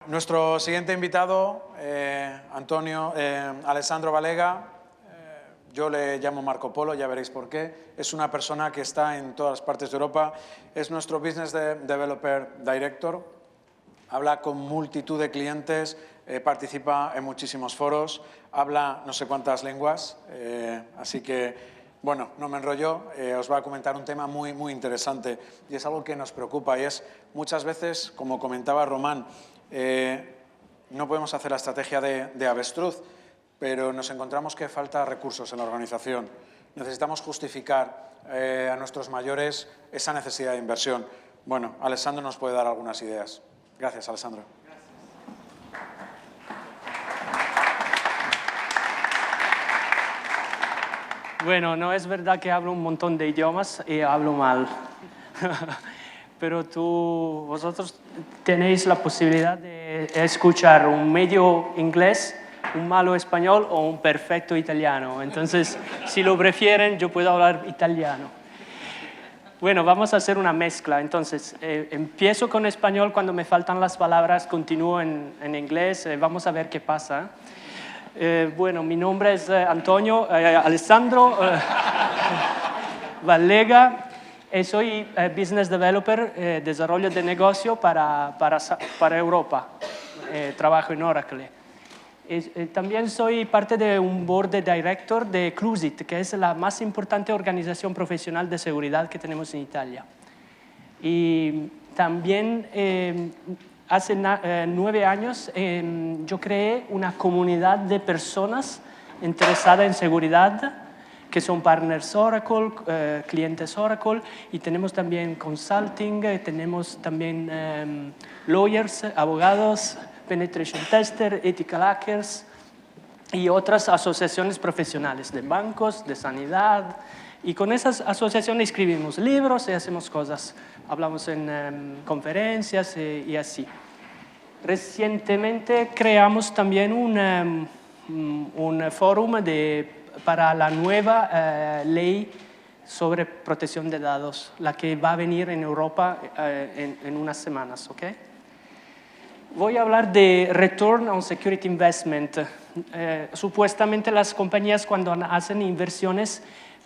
Nuestro siguiente invitado, Alessandro Valega, yo le llamo Marco Polo, ya veréis por qué. Es una persona que está en todas partes de Europa, es nuestro Business Developer Director, habla con multitud de clientes, participa en muchísimos foros, habla no sé cuántas lenguas, así que, bueno, no me enrollo, os va a comentar un tema muy, muy interesante y es algo que nos preocupa y es muchas veces, como comentaba Román, no podemos hacer la estrategia de avestruz, pero nos encontramos que falta recursos en la organización. Necesitamos justificar a nuestros mayores esa necesidad de inversión. Bueno, Alessandro nos puede dar algunas ideas. Gracias, Alessandro. Bueno, no es verdad que hablo un montón de idiomas y hablo mal. Pero vosotros tenéis la posibilidad de escuchar un medio inglés, un malo español o un perfecto italiano. Entonces, si lo prefieren, yo puedo hablar italiano. Bueno, vamos a hacer una mezcla. Entonces, empiezo con español, cuando me faltan las palabras, continúo en inglés, vamos a ver qué pasa. Bueno, mi nombre es Alessandro Valega. Soy Business Developer, desarrollo de negocio para Europa. Trabajo en Oracle. También soy parte de un board de director de Clusit, que es la más importante organización profesional de seguridad que tenemos en Italia. Y también hace 9 años yo creé una comunidad de personas interesadas en seguridad, que son partners Oracle, clientes Oracle, y tenemos también consulting, tenemos también lawyers, abogados, penetration tester, ethical hackers y otras asociaciones profesionales de bancos, de sanidad. Y con esas asociaciones escribimos libros y hacemos cosas, hablamos en conferencias y así. Recientemente creamos también un fórum para la nueva ley sobre protección de datos, la que va a venir en Europa en unas semanas, ¿ok? Voy a hablar de Return on Security Investment. Supuestamente las compañías, cuando hacen inversiones,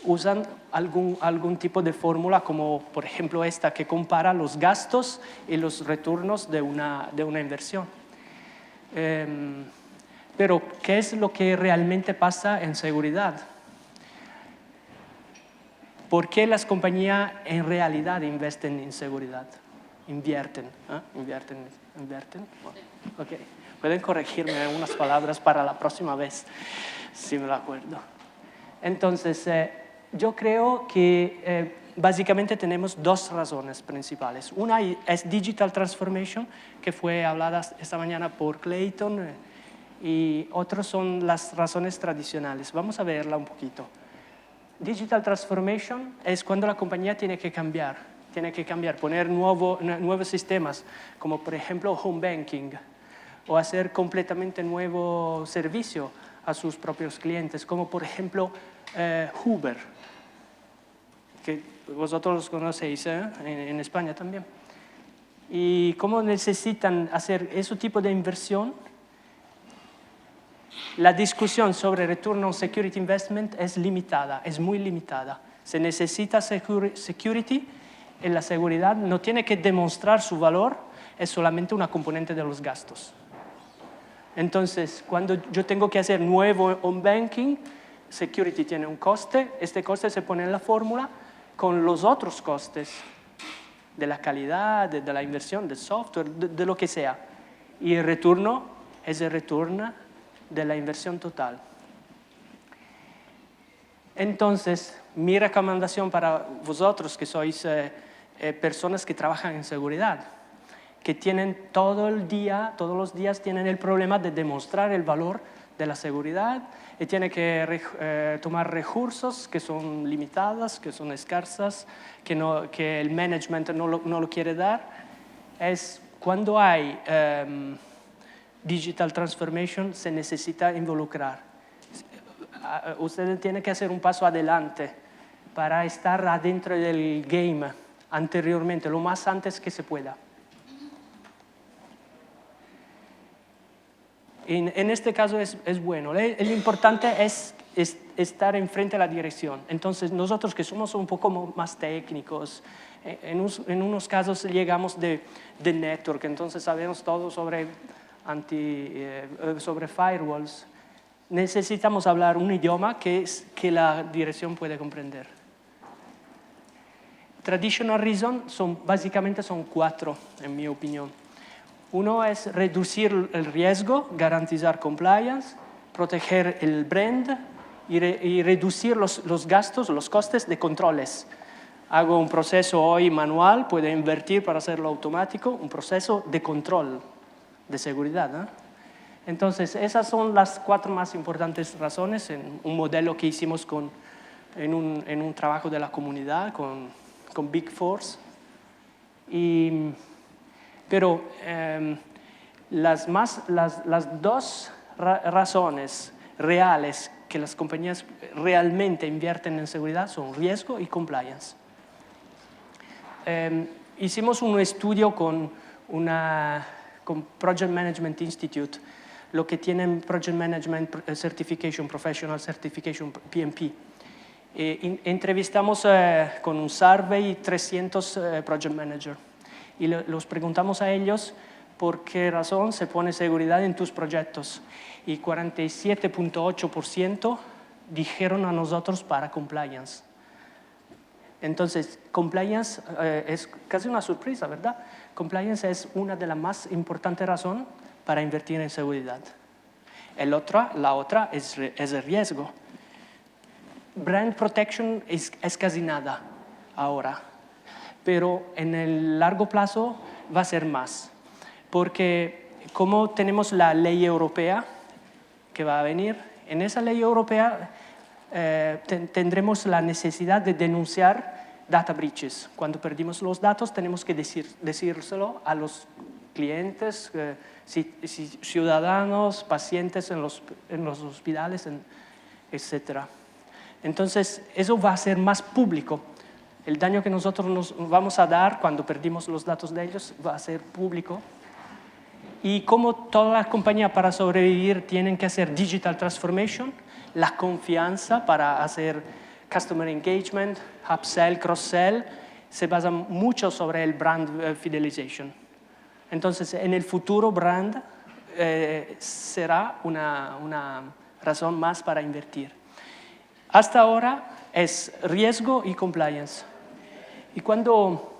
usan algún tipo de fórmula, como por ejemplo esta, que compara los gastos y los retornos de una inversión. Pero, ¿qué es lo que realmente pasa en seguridad? ¿Por qué las compañías en realidad invierten en seguridad? Invierten. Bueno, okay. Pueden corregirme unas palabras para la próxima vez, si me lo acuerdo. Entonces, yo creo que básicamente tenemos 2 razones principales. Una es Digital Transformation, que fue hablada esta mañana por Clayton, y otras son las razones tradicionales. Vamos a verla un poquito. Digital Transformation es cuando la compañía tiene que cambiar, poner nuevos sistemas, como por ejemplo Home Banking, o hacer completamente nuevo servicio a sus propios clientes, como por ejemplo Uber, que vosotros los conocéis en España también. Y cómo necesitan hacer ese tipo de inversión. La discusión sobre Return on Security Investment es limitada, es muy limitada. Se necesita security y la seguridad no tiene que demostrar su valor, es solamente una componente de los gastos. Entonces, cuando yo tengo que hacer nuevo home banking, security tiene un coste, este coste se pone en la fórmula con los otros costes de la calidad, de la inversión, del software, de lo que sea. Y el retorno es el retorno de la inversión total. Entonces, mi recomendación para vosotros que sois personas que trabajan en seguridad, que tienen todos los días tienen el problema de demostrar el valor de la seguridad y tienen que tomar recursos que son limitados, que son escasas, que el management no lo quiere dar, es cuando hay digital transformation se necesita involucrar. Ustedes tienen que hacer un paso adelante para estar adentro del game anteriormente, lo más antes que se pueda. En este caso es bueno. El importante es estar enfrente a la dirección. Entonces, nosotros que somos un poco más técnicos, en unos casos llegamos de network, entonces sabemos todo sobre firewalls. Necesitamos hablar un idioma que la dirección puede comprender. Traditional reasons básicamente son 4, en mi opinión. Uno es reducir el riesgo, garantizar compliance, proteger el brand y reducir los gastos, los costes de controles. Hago un proceso hoy manual, puedo invertir para hacerlo automático, un proceso de control, de seguridad, ¿eh? Entonces, esas son las 4 más importantes razones en un modelo que hicimos en un trabajo de la comunidad con Big Force. Pero las 2 razones reales que las compañías realmente invierten en seguridad son riesgo y compliance. Hicimos un estudio con Project Management Institute, lo que tienen Project Management Certification, Professional Certification, PMP. Entrevistamos con un survey 300 Project Managers y los preguntamos a ellos por qué razón se pone seguridad en tus proyectos. Y 47.8% dijeron a nosotros para compliance. Entonces, compliance es casi una sorpresa, ¿verdad? Compliance es una de las más importantes razones para invertir en seguridad. La otra es el riesgo. Brand protection es casi nada ahora, pero en el largo plazo va a ser más, porque como tenemos la ley europea que va a venir, en esa ley europea tendremos la necesidad de denunciar data breaches. Cuando perdimos los datos tenemos que decírselo a los clientes, ciudadanos, pacientes en los hospitales, etc. Entonces, eso va a ser más público. El daño que nosotros nos vamos a dar cuando perdimos los datos de ellos va a ser público. Y como todas las compañías para sobrevivir tienen que hacer digital transformation, la confianza para hacer customer engagement, upsell, cross-sell, se basa mucho sobre el brand fidelization. Entonces, en el futuro, brand será una razón más para invertir. Hasta ahora es riesgo y compliance. Y cuando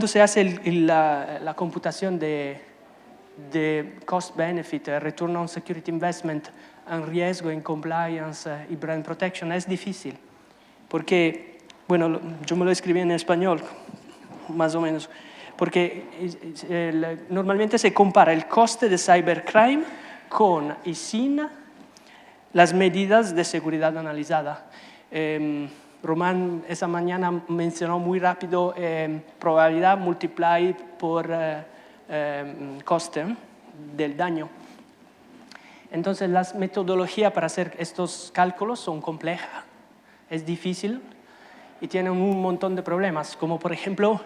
se hace la computación de cost-benefit, return on security investment, en riesgo, en compliance y brand protection, es difícil. Porque, bueno, yo me lo escribí en español, más o menos, porque normalmente se compara el coste de cybercrime con y sin las medidas de seguridad analizadas. Román esa mañana mencionó muy rápido probabilidad multiply por coste del daño. Entonces, las metodologías para hacer estos cálculos son complejas, es difícil y tienen un montón de problemas, como por ejemplo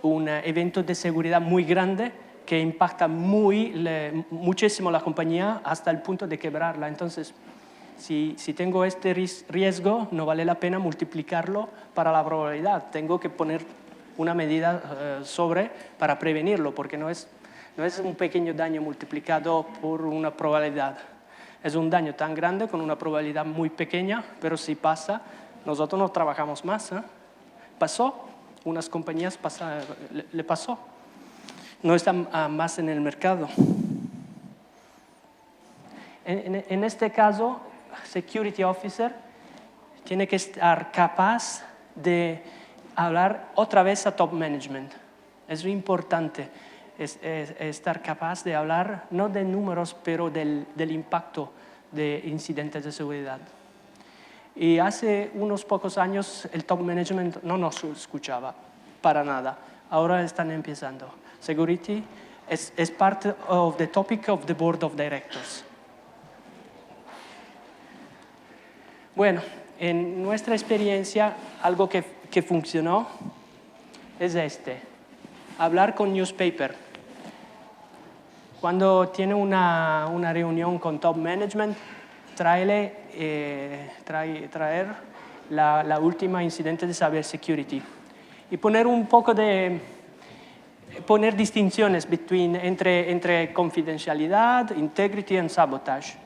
un evento de seguridad muy grande que impacta muchísimo a la compañía hasta el punto de quebrarla. Entonces, si tengo este riesgo, no vale la pena multiplicarlo para la probabilidad. Tengo que poner una medida para prevenirlo, porque no es un pequeño daño multiplicado por una probabilidad. Es un daño tan grande con una probabilidad muy pequeña, pero si pasa, nosotros no trabajamos más. Pasó, unas compañías le pasó. No están más en el mercado. En este caso, Security Officer tiene que estar capaz de hablar otra vez a top management. Es muy importante estar capaz de hablar, no de números, pero del impacto de incidentes de seguridad. Y hace unos pocos años el top management no nos escuchaba para nada. Ahora están empezando. Security is part of the topic of the board of directors. Bueno, en nuestra experiencia, algo que funcionó es hablar con newspaper. cuando tiene una reunión con top management, traer la última incidente de cybersecurity y poner un poco poner distinciones entre confidencialidad, integrity y sabotage.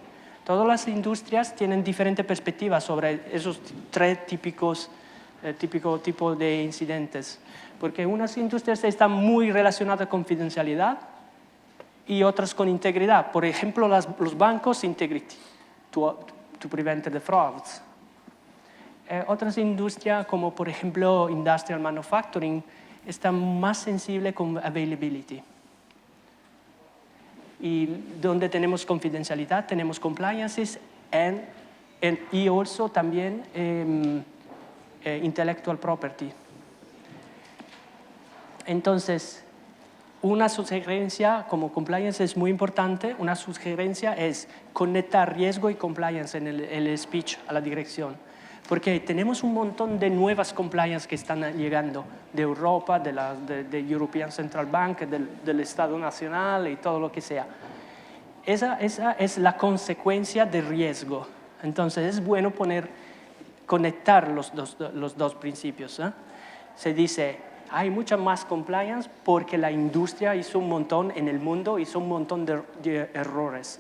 Todas las industrias tienen diferentes perspectivas sobre esos tres tipos de incidentes, porque unas industrias están muy relacionadas con confidencialidad y otras con integridad. Por ejemplo, los bancos, integrity, to prevent the frauds. Otras industrias, como por ejemplo industrial manufacturing, están más sensibles con availability. Y donde tenemos confidencialidad, tenemos compliances y also también intellectual property. Entonces, una sugerencia como compliance es muy importante. Una sugerencia es conectar riesgo y compliance en el speech a la dirección. Porque tenemos un montón de nuevas compliance que están llegando de Europa, de European Central Bank, del Estado Nacional y todo lo que sea. Esa es la consecuencia de riesgo. Entonces es bueno conectar los dos principios. Se dice, hay mucha más compliance porque la industria hizo un montón en el mundo, hizo un montón de errores.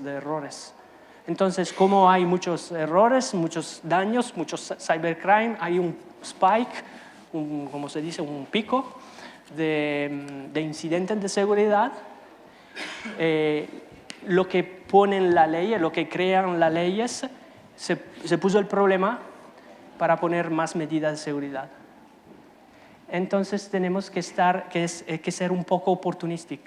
Entonces, como hay muchos errores, muchos daños, muchos cybercrime, hay un spike, como se dice, un pico de incidentes de seguridad. Lo que ponen la ley, lo que crean las leyes, se puso el problema para poner más medidas de seguridad. Entonces, tenemos que ser un poco oportunistas.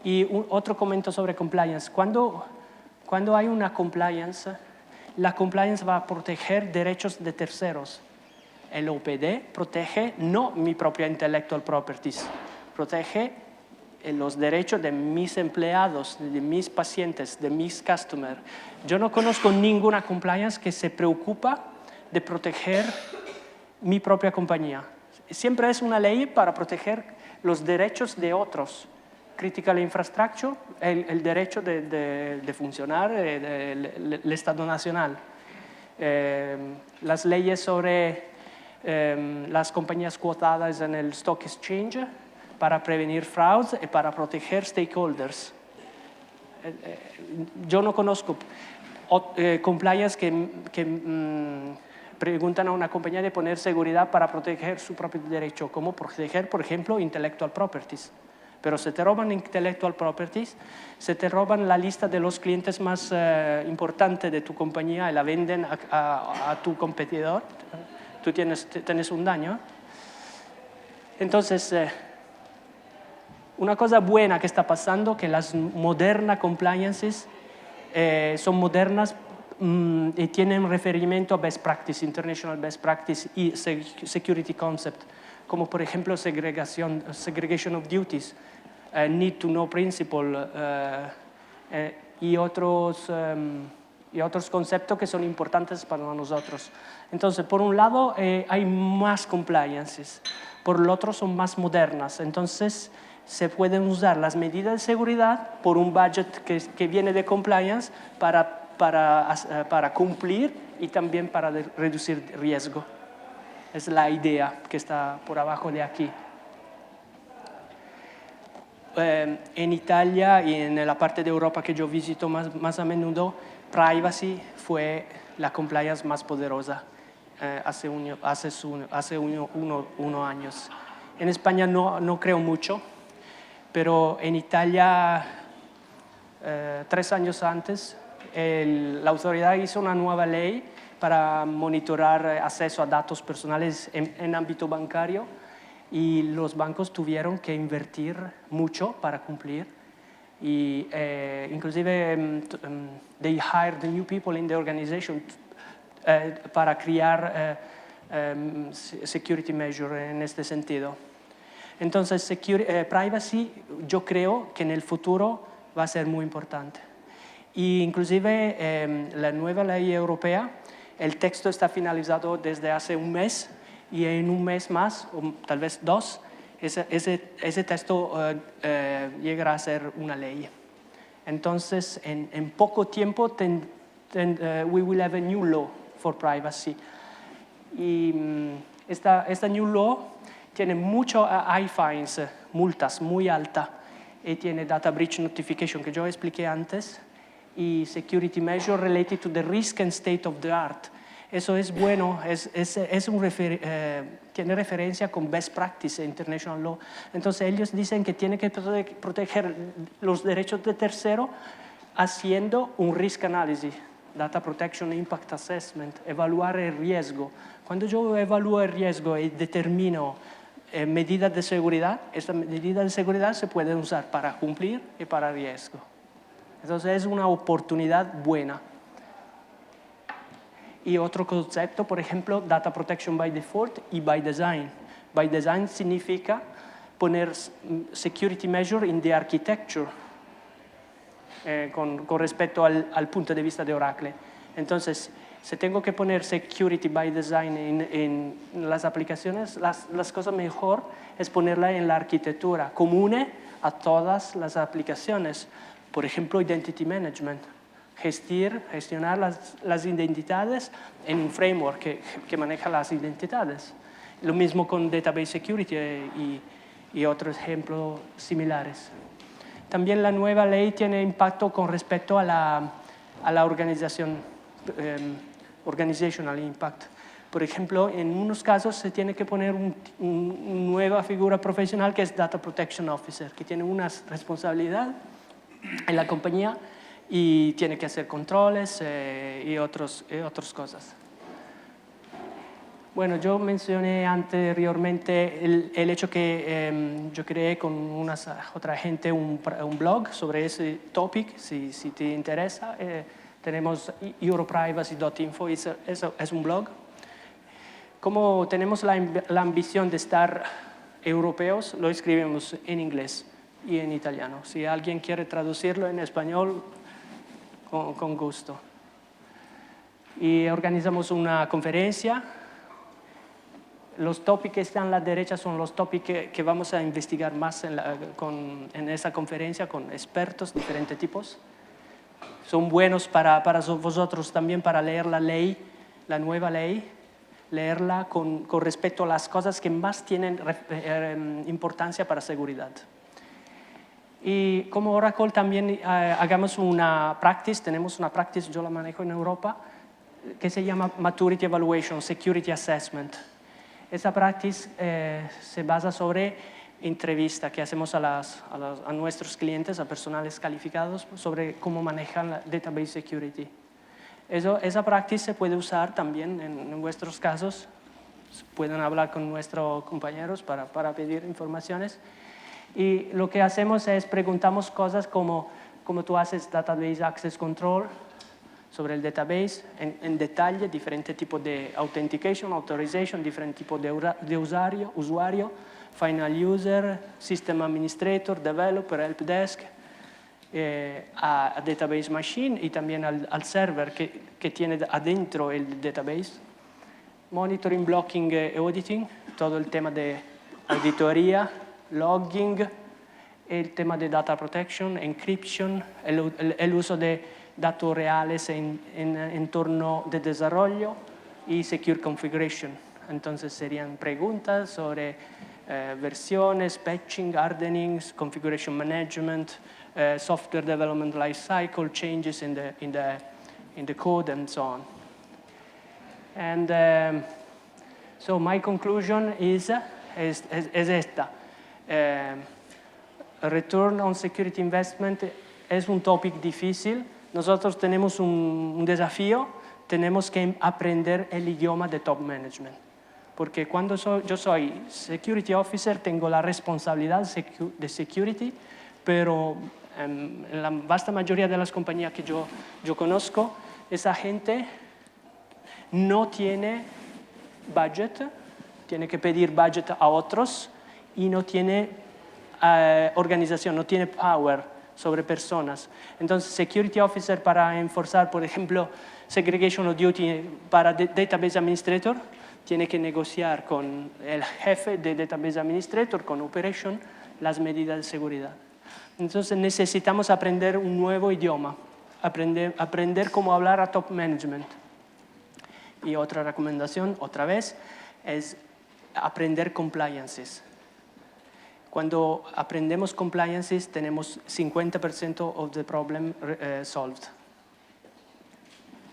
Y otro comentario sobre compliance. Cuando hay una compliance, la compliance va a proteger derechos de terceros. El OPD protege no mi propia intellectual properties, protege los derechos de mis empleados, de mis pacientes, de mis customers. Yo no conozco ninguna compliance que se preocupa de proteger mi propia compañía. Siempre es una ley para proteger los derechos de otros. Critical infrastructure, el derecho de funcionar del Estado Nacional. Las leyes sobre las compañías cotadas en el Stock Exchange para prevenir fraudes y para proteger stakeholders. Yo no conozco compliance que preguntan a una compañía de poner seguridad para proteger su propio derecho, como proteger, por ejemplo, intellectual properties. Pero se te roban intellectual properties, se te roban la lista de los clientes más importantes de tu compañía y la venden a tu competidor, tú tienes un daño. Entonces, una cosa buena que está pasando que las modernas compliances son modernas y tienen referimiento a best practice, international best practice y security concept, como por ejemplo segregation of duties, need to know principle y otros conceptos que son importantes para nosotros. Entonces, por un lado, hay más compliances, por el otro son más modernas. Entonces, se pueden usar las medidas de seguridad por un budget que viene de compliance para cumplir y también para reducir riesgo. Es la idea que está por abajo de aquí. En Italia y en la parte de Europa que yo visito más a menudo, privacy fue la compliance más poderosa hace unos años. En España no creo mucho, pero en Italia 3 años antes la autoridad hizo una nueva ley para monitorar acceso a datos personales en ámbito bancario y los bancos tuvieron que invertir mucho para cumplir y inclusive they hired new people in the organization para crear security measure en este sentido. Entonces, privacy yo creo que en el futuro va a ser muy importante. Y inclusive la nueva ley europea, el texto está finalizado desde hace un mes y en un mes más, o tal vez 2, ese texto llegará a ser una ley. Entonces, en poco tiempo, we will have a new law for privacy. Y esta new law tiene mucho fines, multas muy altas, y tiene data breach notification, que yo expliqué antes, y security measure related to the risk and state of the art. Eso es bueno, tiene referencia con best practice international law. Entonces ellos dicen que tiene que proteger los derechos de tercero haciendo un risk analysis, data protection impact assessment, evaluar el riesgo. Cuando yo evalúo el riesgo y determino medidas de seguridad, estas medidas de seguridad se pueden usar para cumplir y para riesgo. Entonces es una oportunidad buena. Y otro concepto, por ejemplo, data protection by default y by design. By design significa poner security measure in the architecture con respecto al punto de vista de Oracle. Entonces, si tengo que poner security by design en las aplicaciones, las cosas mejor es ponerla en la arquitectura común a todas las aplicaciones. Por ejemplo, identity management. Gestionar las identidades en un framework que maneja las identidades. Lo mismo con database security y otros ejemplos similares. También la nueva ley tiene impacto con respecto a la organización, organizational impact. Por ejemplo, en unos casos se tiene que poner una nueva figura profesional que es Data Protection Officer, que tiene una responsabilidad en la compañía y tiene que hacer controles y otras cosas. Bueno, yo mencioné anteriormente el hecho que yo creé con otra gente un blog sobre ese topic, si te interesa. Tenemos europrivacy.info, eso es un blog. Como tenemos la ambición de estar europeos, lo escribimos en inglés y en italiano. Si alguien quiere traducirlo en español, con gusto. Y organizamos una conferencia. Los tópicos que están a la derecha son los tópicos que vamos a investigar más en esa conferencia con expertos de diferentes tipos. Son buenos para vosotros también para leer la ley, la nueva ley, leerla con respecto a las cosas que más tienen importancia para seguridad. Y como Oracle también hagamos una practice, tenemos una practice, yo la manejo en Europa, que se llama Maturity Evaluation, Security Assessment. Esa practice se basa sobre entrevistas que hacemos a nuestros clientes, a personales calificados, sobre cómo manejan la database security. Esa practice se puede usar también en vuestros casos, pueden hablar con nuestros compañeros para pedir informaciones. Y lo que hacemos es preguntamos cosas como tú haces Database Access Control sobre el database, en detalle, diferentes tipos de authentication, authorization, diferentes tipos de usuario, final user, system administrator, developer, helpdesk, a database machine y también al server que tiene adentro el database. Monitoring, blocking y auditing, todo el tema de auditoría, logging, el tema de data protection, encryption, el uso de datos reales en entorno de desarrollo y secure configuration. Entonces serían preguntas sobre versiones, patching, hardenings, configuration management, software development life cycle, changes in the code and so on. And so my conclusion is esta. Return on security investment es un topic difícil. Nosotros tenemos un desafío, tenemos que aprender el idioma de top management. Porque cuando yo soy security officer, tengo la responsabilidad de security, pero en la vasta mayoría de las compañías que yo conozco, esa gente no tiene budget, tiene que pedir budget a otros y no tiene organización, no tiene power sobre personas. Entonces, security officer para enforzar, por ejemplo, segregation of duty para database administrator, tiene que negociar con el jefe de Database Administrator, con Operation, las medidas de seguridad. Entonces necesitamos aprender un nuevo idioma, aprender cómo hablar a top management. Y otra recomendación, otra vez, es aprender compliances. Cuando aprendemos compliances, tenemos 50% of the problem solved.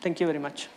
Thank you very much.